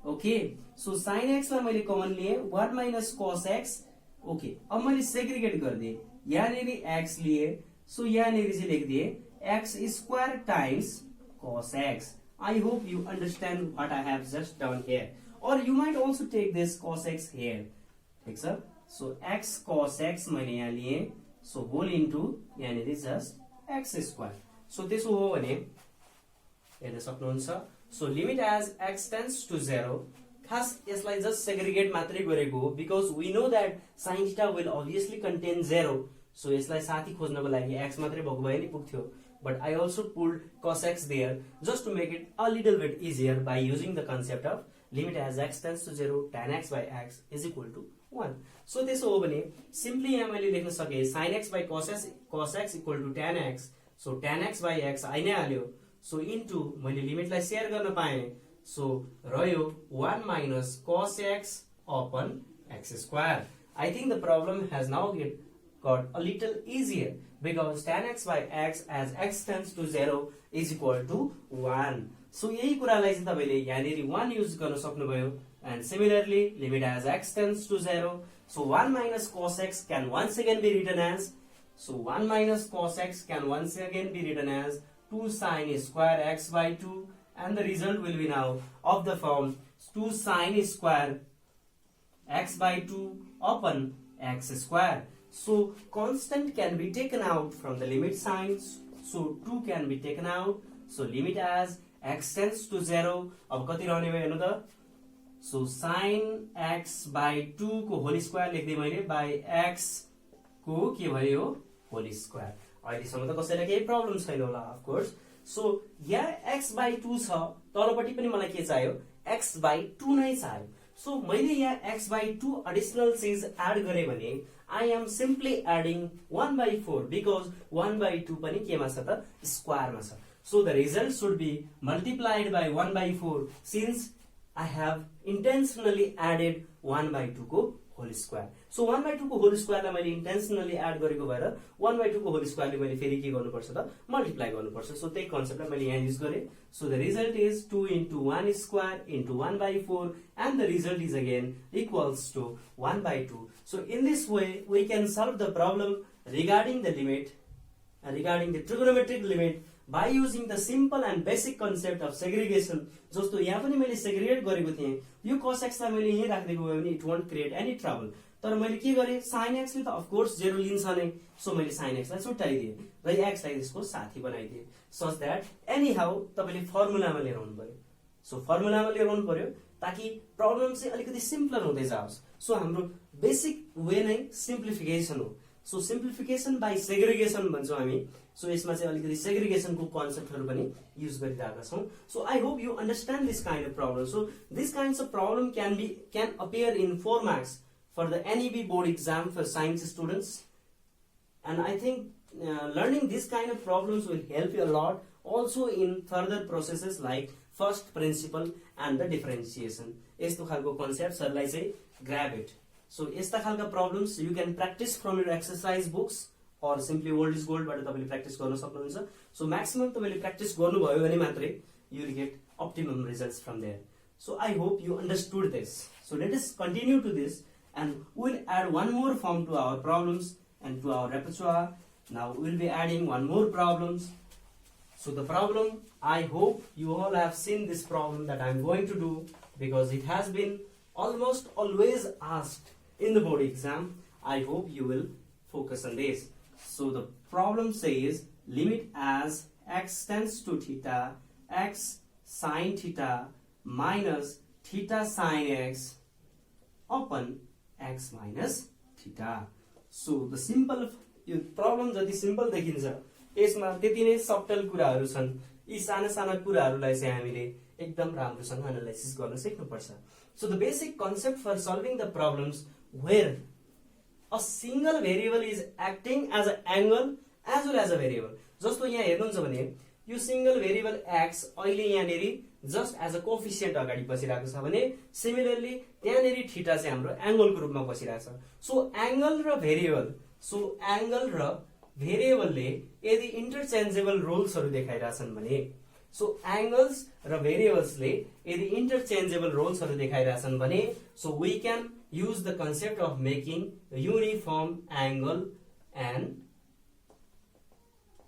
Speaker 1: Okay, so sin x लाई मैले कमन लिएँ 1 minus cos x. ओके, अब मैले सेग्रिगेट गरिदिएँ. यहाँनिर x लिए, सो यहाँनिर चाहिँ लेखिदिएँ x square times cos x. I hope you understand what I have just done here. Or you might also take this cos x here. ठीक छ. So x cos x मैले यहाँ लिएँ. So whole into यहाँनिर just x square. So त्यसो हो भने हेर्न सक्नुहुन्छ. So limit as x tends to 0. खास यसलाई just segregate मात्रै गरेको हो because we know that sin theta will obviously contain 0. So यसलाई साथी खोज्नको लागि x मात्रै भएको भए नि पुग्थ्यो. But I also pulled cos x there just to make it a little bit easier by using the concept of limit as x tends to 0 tan x by x is equal to 1. So त्यसो हो भने simply यहाँ मैले लेख्न सके sin x by cos x equal to tan x. So tan x by x आइ नै हाल्यो. So into मैले लिमिटलाई शेयर गर्न पाएँ. So रह्यो 1 minus cos x upon x square. I think the problem has now got a little easier because tan x by x as x tends to 0 is equal to 1. So यही कुरालाई चाहिँ तपाईले यहाँनिर 1 use गर्न सक्नुभयो. And similarly limit as x tends to 0. So 1 minus cos x can once again be written as 2 sin square x by 2, and the result will be now of the form 2 sin square x by 2 upon x square. So constant can be taken out from the limit signs. So 2 can be taken out. So limit as x tends to 0. अब कति रहने भयो हेर्नु त. So sin x by 2 को whole square लेख्दै मैले by x को के भयो होल स्क्वायर. अहिलेसम्म त कसैलाई केही प्रब्लम छैन होला अफ कोर्स. सो यहाँ x by 2 छ, तलपट्टि पनि मलाई के चाहियो x by 2 नै चाहियो. सो मैले यहाँ x by 2 एडिशनल चीज एड गरे भने I am simply adding 1 by 4 because 1 by 2 पनि केमा छ त स्क्वायरमा छ. So the result should be multiplied by 1 by 4 since I have intentionally added 1 by 2 को whole square. So 1 by 2 को whole square लाई मैले intentionally add गरेको भएर 1 by 2 को whole square ले मैले फेरि के गर्नुपर्छ त multiply गर्नुपर्छ. So त्यही कन्सेप्टलाई मैले यहाँ युज गरे. So the result is 2 into 1 square into 1 by 4 and the result is again equals to 1 by 2. So in this way we can solve the problem regarding the limit, regarding the trigonometric limit by using the simple and basic concept of segregation. जस्तो यहाँ पनि मैले segregate गरेको थिएँ. यो cos x लाई मैले यही राख्दिएको भए पनि it won't create any trouble. तर मैले के गरेँ sin x ले त अफ कोर्स 0 लिन्छ नै, सो मैले sin x लाई छुट्याइदिए र x लाई त्यसको साथी बनाइदिए सच दैट एनी हाउ तपाईले फर्मुलामा लिएर आउनु पर्यो। सो फर्मुलामा लिएर आउनु पर्यो ताकि प्रब्लम चाहिँ अलिकति सिम्पलर हुँदै जाओस्। सो हाम्रो बेसिक वे नै सिम्प्लिफिकेसन हो। सो सिम्प्लिफिकेसन बाइ सेग्रिगेसन भन्छौँ हामी। सो यसमा चाहिँ अलिकति सेग्रिगेसनको कन्सेप्टहरु पनि युज गरिरहेका छौं। So I hope you understand this kind of problem. So this kinds of problem can appear in 4 marks for the NEB board exam for science students, and I think learning this kind of problems will help you a lot also in further processes like first principle and the differentiation. यस्तो खालको कन्सेप्ट्सहरुलाई चाहिँ grab it. So यस्ता खालका problems you can practice from your exercise books or simply old is gold बाट तपाईले practice गर्न सक्नुहुन्छ। So maximum तपाईले practice गर्नुभयो भने मात्रै you will get optimum results from there. So I hope you understood this. So let us continue to this and we'll add one more form to our problems and to our repertoire. Now we'll be adding one more problems. So the problem, I hope you all have seen this problem that I'm going to do because it has been almost always asked in the board exam. I hope you will focus on this. So the problem says limit as x tends to theta, x sine theta minus theta sine x upon x minus theta. So the simple problem जति simple देखिन्छ यसमा त्यति नै subtle कुराहरू छन्। यी साना साना कुराहरूलाई चाहिँ हामीले एकदम राम्रोसँग एनालाइसिस गर्न सिक्नुपर्छ। So the basic concept for solving the problems where a single variable is acting as an angle as well as a variable. जस्तो यहाँ हेर्नुहुन्छ भने यो सिंगल भेरिएबल x अहिले यहाँनेरि जस्ट एज अ कोफिसिएन्ट अगाडि बसिरहेको छ भने सिमिलरली त्यहाँनेरि थीटा चाहिँ हाम्रो एंगलको रूपमा बसिरहेको छ। सो एंगल र भेरिएबलले यदि इन्टरचेन्जेबल रोल्सहरु देखाइराछन् भने सो एंगल्स र भेरिएबल्सले यदि इन्टरचेन्जेबल रोल्सहरु देखाइराछन् भने so we can use the concept of making uniform angle and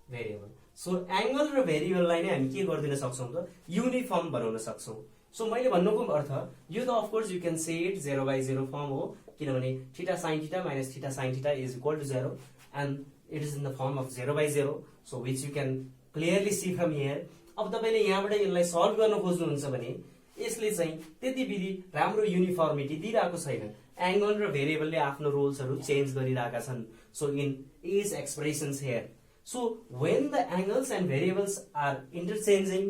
Speaker 1: variable. So angle र variable लाई नै हामी के गर्दिन सक्छौं त युनिफर्म बनाउन सक्छौं। सो मैले भन्नुको अर्थ यो त of course you can say it 0/0 form हो किनभने theta sin theta minus theta sin theta is equal to 0 and it is in the form of 0/0, so which you can clearly see from here. अब तपाईले यहाँबाट यसलाई solve गर्न खोज्नुहुन्छ भने यसले चाहिँ त्यति विधि राम्रो युनिफर्मिटी दिइराको छैन। एंगल र भेरिएबलले आफ्नो रोल्सहरु चेन्ज गरिराका छन्। So in is expressions here, so when the angles and variables are interchanging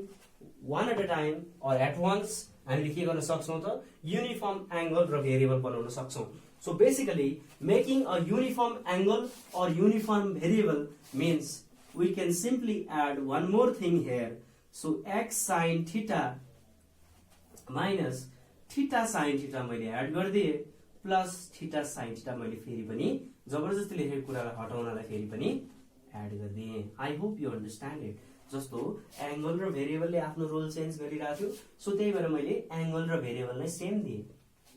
Speaker 1: one at a time or at once हामीले के गर्न सक्छौं त युनिफर्म एंगल र भेरिएबल बनाउन सक्छौं। So basically making a uniform angle or uniform variable means we can simply add one more thing here. So x sin theta minus theta sin theta मैले add गर्दिए प्लस थीटा sin theta मैले फेरि पनि जबरजस्ती लेखेको कुरालाई हटाउनलाई फेरि पनि एड गर्दिए। I hope you understand it. जस्तो एंगल र भेरिएबलले आफ्नो रोल चेन्ज गरिरहेको थियो सो त्यही भएर मैले एंगल र भेरिएबललाई सेम दिए।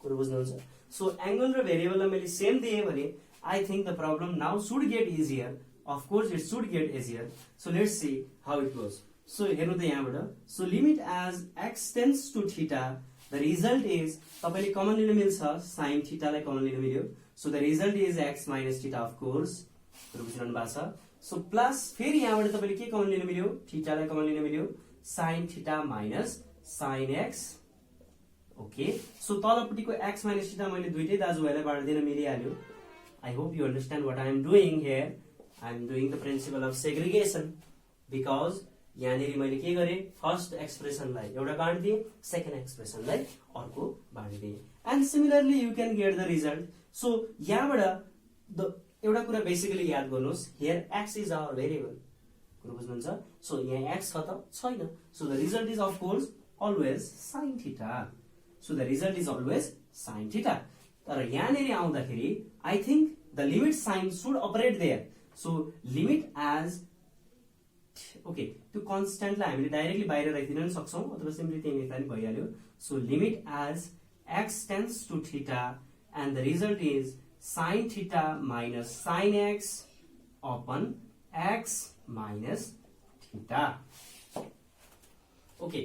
Speaker 1: कुरो बुझ्नुहुन्छ? सो एंगल र भेरिएबललाई मैले सेम दिए भने I think the problem now should get easier. Of course it should get easier. So let's see how it goes. So हेर्नु त यहाँबाट so limit as x tends to theta the result is तपाईले common लिन मिल्छ sin theta लाई common लिन मिल्यो। So the result is x minus theta of course. कुरो बुझ्नु भएको छ? सो प्लस फेरि यहाँबाट तपाईले के कमन लिन मिल्यो थीटा लाई कमन लिन मिल्यो sin theta minus sin x। Okay so तलपट्टिको x minus थीटा मैले दुईटै दाजुभाइलाई बाँड्दिन मिलिहाल्यो। I hope you understand what I am doing here. I am doing the principle of segregation because यहाँनेरि मैले के गरे फर्स्ट एक्सप्रेसनलाई एउटा बाँड्दिए सेकेन्ड एक्सप्रेसनलाई अर्को बाँड्दिए and similarly you can get the result. So यहाँबाट द एउटा कुरा बेसिकली याद गर्नुहोस् here x is our variable. कुरो बुझ्नुहुन्छ? सो यहाँ x छ त छैन। So the result is of course always sin theta. So the result is always sin theta. तर यहाँनेरि आउँदाखेरि I think the limit sign should operate there. So limit as okay त्यो कन्स्टेन्टलाई हामीले डाइरेक्टली बाहिर राखिदिन सक्छौं अथवा सिम्पली त्यही लेख्दा पनि भइहाल्यो। So limit as x tends to theta and the result is sin theta minus sin x upon x minus theta. Okay,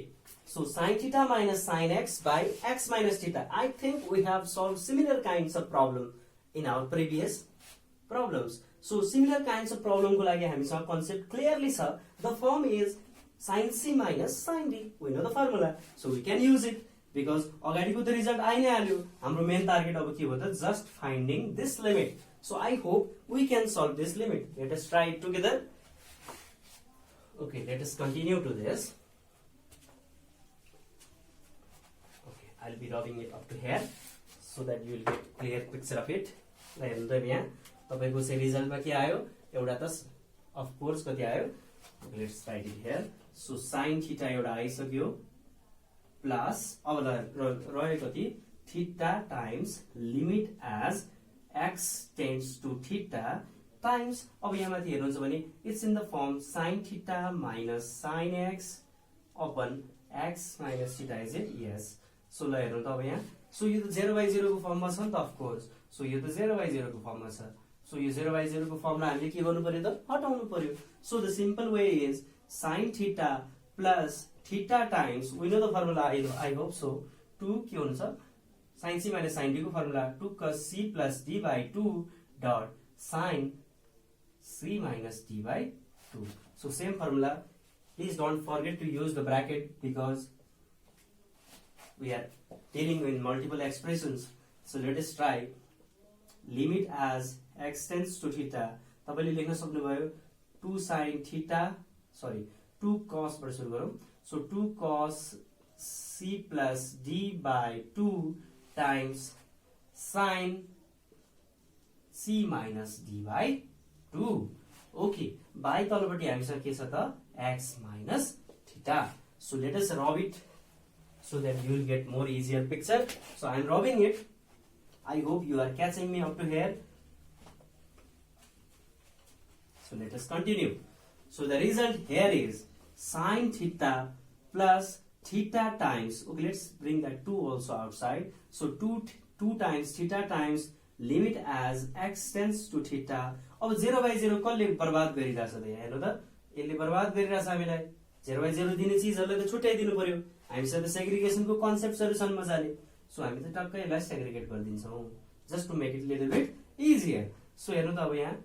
Speaker 1: so sin theta minus sin x by x minus theta. I think we have solved similar kinds of problem in our previous problems. So similar kinds of problem को लागि हामीसँग concept clearly छ. The form is sin c minus sin d. We know the formula, so we can use it because अगाडिको त result आइ नै हाल्यो. हाम्रो main target अब के हो त just finding this limit. So I hope we can solve this limit. Let us try it together. Okay, let us continue to this. Okay, I'll be rubbing it up to here so that you will get clear picture of it. ल हेर्नु त यहाँ तपाईको चाहिँ रिजल्टमा के आयो एउटा त अफ कोर्स कति आयो. Let's write it here. So sin theta एउटा आइसक्यो प्लस अब रह्यो कति theta times limit as x tends to theta times अब यहाँ माथि हेर्नुहुन्छ भने it's in the form sin theta minus sin x upon x minus theta is it. Yes. So ल हेर्नु त अब यहाँ सो यो त 0/0 को फर्ममा छ नि त अफ कोर्स. सो यो त 0/0 को फर्ममा छ. सो यो 0/0 को फर्मलाई हामीले के गर्नु पर्यो त हटाउनु पर्यो. So the simple way is sin theta plus theta times we know the formula. I hope so 2 के हुन्छ sin c minus sin d को formula 2 cos c plus d by 2 dot sin c minus d by 2. So same formula. Please don't forget to use the bracket because we are dealing with multiple expressions. So let us try limit as x tends to theta. तपाईले लेख्न सक्नुभयो 2 sin theta sorry 2 cos बाट सुरु गरौँ. So 2 cos c plus d by 2 times sin c minus d by 2. Okay, by तलपट्टि हामीसँग के छ त x minus theta. So let us rub it so that you will get more easier picture. So I am rubbing it. I hope you are catching me up to here. So let us continue. So the result here is sin theta plus theta times, okay, let's bring that 2 also outside. So 2 times theta times limit as x tends to theta. अब 0/0 कसले बर्बाद गरिरहेछ त यहाँ हेर्नु त यसले बर्बाद गरिरहेछ हामीलाई. 0/0 दिने चीजहरुलाई त छुट्याइदिनु पर्यो. हामीसँग त सेग्रिगेसनको कन्सेप्टहरु छन् मजाले. सो हामी त टक्कै यसलाई सेग्रिगेट गरिदिन्छौं just to make it little bit easier. So हेर्नु त अब यहाँ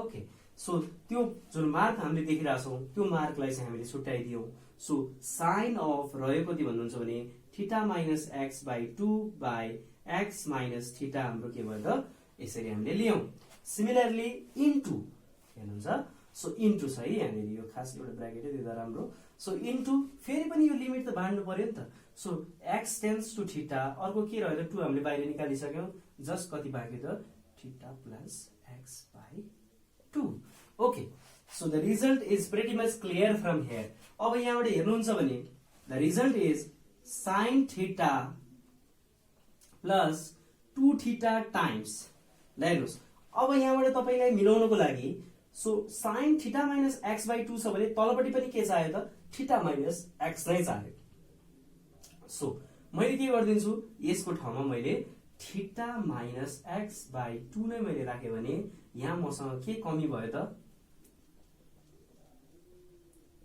Speaker 1: ओके. सो त्यो जुन मार्क हामीले देखिरहेछौं त्यो मार्कलाई चाहिँ हामीले छुट्याइदियौं. सो साइन अफ रह्यो कति भन्नुहुन्छ भने theta minus x by 2 by x minus theta हाम्रो के भयो त यसरी हामीले लियौं. सिमिलरली इन्टु हेर्नुहुन्छ. सो इन्टु छ है यहाँनिर यो खास एउटा ब्र्याकेट दिँदा राम्रो. सो इन्टु फेरि पनि यो लिमिट त बाँड्नु पर्यो नि त. So x tends to theta अर्को के रह्यो त 2 हामीले बाहिर निकालिसक्यौं. जस्ट कति बाँकी त theta plus x by 2. Okay. So the result is pretty much clear from here. अब यहाँबाट हेर्नुहुन्छ भने the result is sin theta plus 2 theta times. ल हेर्नुस् अब यहाँबाट तपाईलाई मिलाउनको लागि so sin theta minus x by 2 छ भने तलपट्टि पनि के चाहियो त थीटा माइनस x नै चाहियो. सो मैले के गर्दिन्छु यसको ठाउँमा मैले थीटा माइनस x by 2 नै मैले राखे भने यहाँ मसँग के कमी भयो त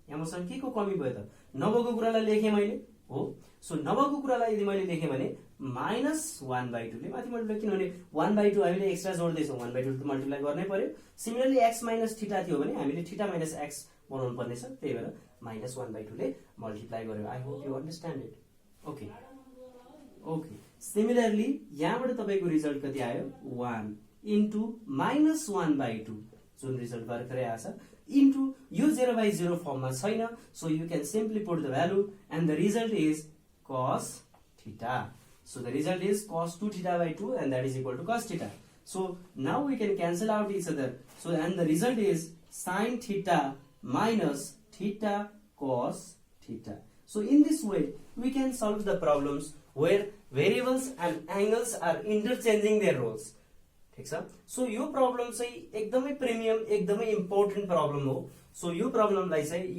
Speaker 1: यहाँ मसँग के को कमी भयो त नभएको कुरालाई लेखे मैले हो. सो नभएको कुरालाई यदि मैले लेखे भने माइनस 1/2 ले माथि मल्टिप्लाई किनभने 1/2 हामीले एक्स्ट्रा जोड्दैछौँ 1/2 त मल्टिप्लाई गर्नै पर्यो. सिमिलरली x माइनस थीटा थियो भने हामीले थीटा माइनस x बनाउनु पर्ने छ त्यही भएर माइनस 1/2 ले मल्टिप्लाई गर्यो. I hope you understand it. Okay okay. Similarly यहाँबाट तपाईको रिजल्ट कति आयो 1 इन्टु माइनस 1/2 जुन रिजल्ट भर्खरै आछ इन्टु यो 0/0 फर्ममा छैन. So you can simply put the value and the result is cos theta. So the result is cos 2 theta by 2 and that is equal to cos theta. So now we can cancel out each other. So and the result is sin theta minus theta cos theta. So in this way we can solve the problems where variables and angles are interchanging their roles. ठीक छ. So यो problem चाहिँ एकदमै premium एकदमै important problem हो. So यो प्रब्लमलाई चाहिँ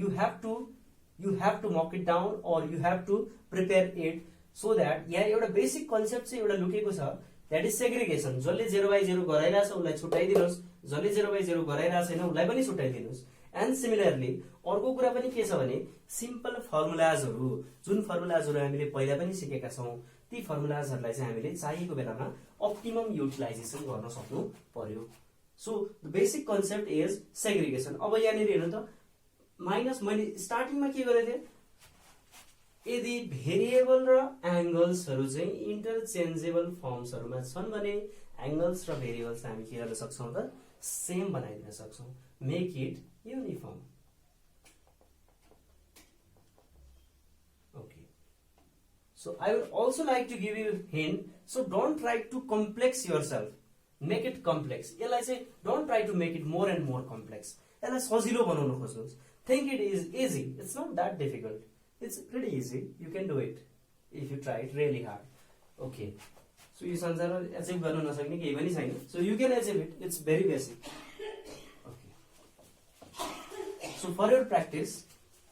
Speaker 1: you have to mock it down or you have to prepare it so that यहाँ एउटा बेसिक कन्सेप्ट चाहिँ एउटा लुकेको छ that is segregation. जसले 0/0 गराइरहेछ उसलाई छुट्याइदिनुस्, जसले 0/0 गराइरहेको छैन उसलाई पनि छुट्याइदिनुस्. एन्ड सिमिलरली अर्को कुरा पनि के छ भने सिम्पल फर्मुलाजहरु जुन फर्मुलाजहरु हामीले पहिला पनि सिकेका छौं ती फर्मुलाजहरुलाई चाहिँ हामीले चाहिएको बेलामा अप्टिमम युटिलाइजेसन गर्न सक्नु पर्यो। So the basic concept is segregation. अब यहाँनिर हेर्नु त माइनस मैले स्टार्टिङमा के गरेथे, यदि भेरिएबल र एंगल्सहरु चाहिँ इन्टरचेन्जेबल फर्म्सहरुमा छन् भने एंगल्स र भेरिएबल्स हामी के गर्न सक्छौं त सेम बनाइदिन सक्छौं, make it uniform. Okay, so I would also like to give you a hint, so don't try to complex yourself, make it complex। यसलाई चाहिँ don't try to make it more and more complex, यसलाई सजिलो बनाउन खोज्नुस्। Think it is easy, it's not that difficult, it's pretty easy, you can do it if you try it really hard। Okay, so यो संसारमा achieve गर्न नसक्ने केही पनि छैन, so you can achieve it, it's very basic। Okay, so for your practice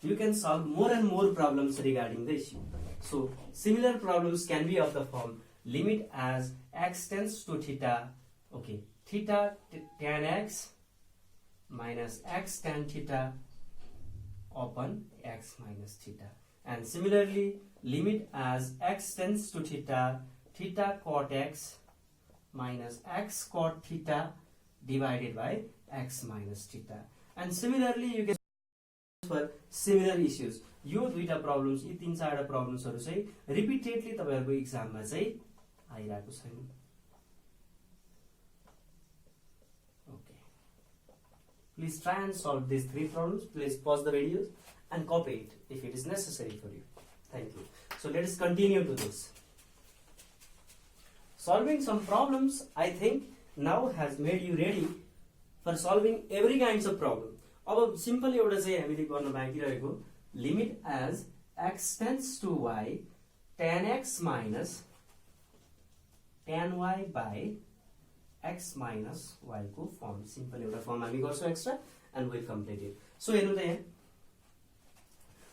Speaker 1: you can solve more and more problems regarding the issue। So similar problems can be of the form limit as x tends to theta, okay, theta tan x minus x tan theta upon x minus theta, and similarly limit as x tends to theta, theta cot x minus x cot theta divided by x minus theta, and similarly you can for similar issues। यो दुईटा problems, यी तीन चारवटा प्रब्लम्सहरु चाहिँ repeatedly तपाईहरुको एक्जाममा चाहिँ आइराको छैन। Okay, please try and solve these three problems। Please pause the videos and copy it if it is necessary for you। Thank you। So let us continue to this solving some problems। I think now has made you ready for solving every kinds of problem। अब simple एउटा चाहिँ हामीले गर्न बाँकी रहेको limit as x tends to y tan x minus tan y by x minus y को form, simple एउटा form हामी गर्छौं extra and will complete it. So हेर्नु त यहाँ,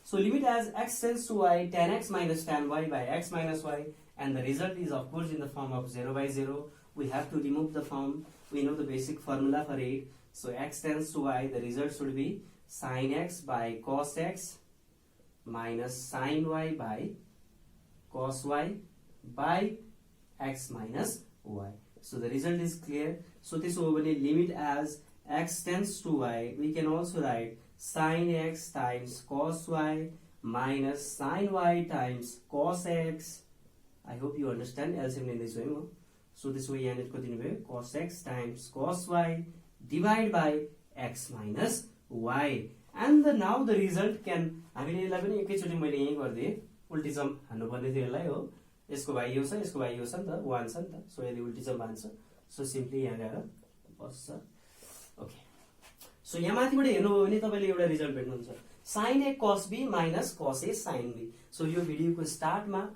Speaker 1: so limit as x tends to y tan x minus tan y by x minus y, and the result is of course in the form of 0 by 0। we have to remove the form, we know the basic formula for it। So x tends to y, the result should be sin x by cos x minus sin y by cos y by x minus y। So the result is clear। So this over limit as x tends to y, we can also write sin x times cos y minus sin y times cos x। I hope you understand LCM in this way। So this way and it continue cos x times cos y divide by x minus y, and now the result can, हामीले यसलाई पनि एकैचोटी मैले यही गर्दिए, उल्टी jump हान्नु पर्ने थियो यसलाई हो, यसको भाइ यो छ, यसको भाइ यो छ नि त, 1 छ नि त, सो यदि उल्टी जम्प हान्छ, सो सिम्पली यहाँ गएर बस्छ। ओके, सो यहाँ माथिबाट हेर्नुभयो भने तपाईले एउटा रिजल्ट भेट्नुहुन्छ, sin a cos b minus cos a sin b। So यो भिडियोको स्टार्टमा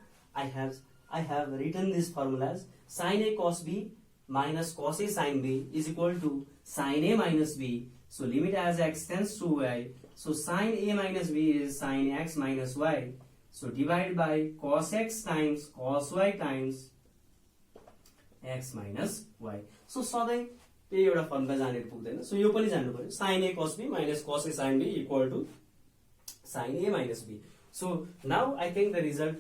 Speaker 1: I have written these formulas, sin a cos b minus cos a sin b is equal to sin a minus b। So limit as x tends to y, so sin a minus b is sin x minus y, so divide by cos x times cos y times x minus y। so सधैं त्यही एउटा formula जानेर पुग्दैन, so यो पनि जान्नु पर्यो, sin a cos b minus cos a sin b equal to sin a minus b। so now I think the result,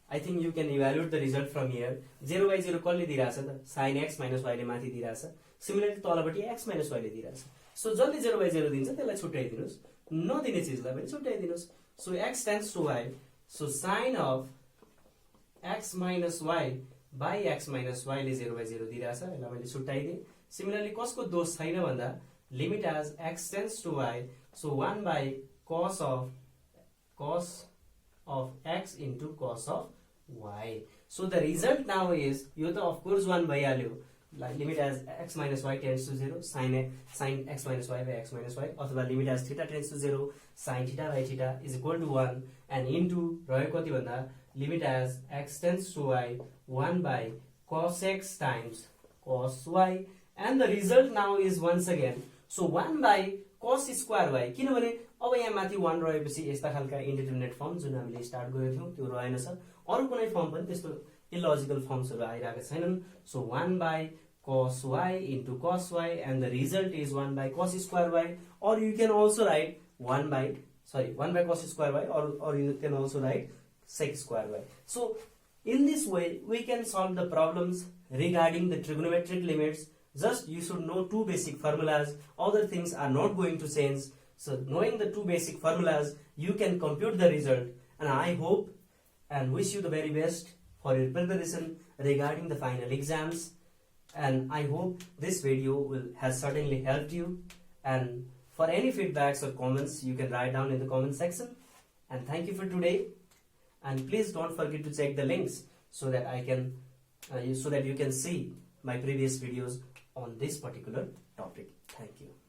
Speaker 1: I think you can evaluate the result from here। 0 by 0 कसले दिइराछ त, sin x minus y ले माथि दिइराछ, similarly तलपट्टि x minus y ले दिइराछ। So जसले 0 by 0 दिन्छ त्यसलाई छुट्याइदिनुस्, नदिने चीजलाई पनि छुट्याइदिनुस्। So x tends to y, so sin of x minus y by x minus y ले 0 by 0 दिइराछ, यसलाई मैले छुट्याइदिए। सिमिलरली कसको दोष छैन भन्दा limit as x tends to y, so 1 by cos of x into cos of y। so the result now is, यो त of course 1 भइहाल्यो, limit as x minus y tends to 0, sin x minus y by x minus y, अथवा limit as theta tends to 0, sin theta by theta is equal to 1, and into रह्यो कति भन्दा limit as x tends to y 1 by cos x times cos y, and the result now is once again, so 1 by cos square y, किनभने अब यहाँ माथि 1 रहेपछि यस्ता खालका इन्डिटरमिनेट form जुन हामीले स्टार्ट गरेको थियौं त्यो रहेन छ, अरु कुनै फर्म पनि त्यस्तो इलोजिकल फर्म्सहरु आइराका छैनन्। So 1 by cos y into cos y, and the result is 1 by cos square y, or you can also write 1 by cos square y, or you can also write sec square y। so In this way, we can solve the problems regarding the trigonometric limits. Just you should know two basic formulas. Other things are not going to change. So knowing the two basic formulas, you can compute the result. And I hope and wish you the very best for your preparation regarding the final exams. And I hope this video has certainly helped you. And for any feedbacks or comments, you can write down in the comment section. And thank you for today. And please don't forget to check the links so that you can see my previous videos on this particular topic. Thank you.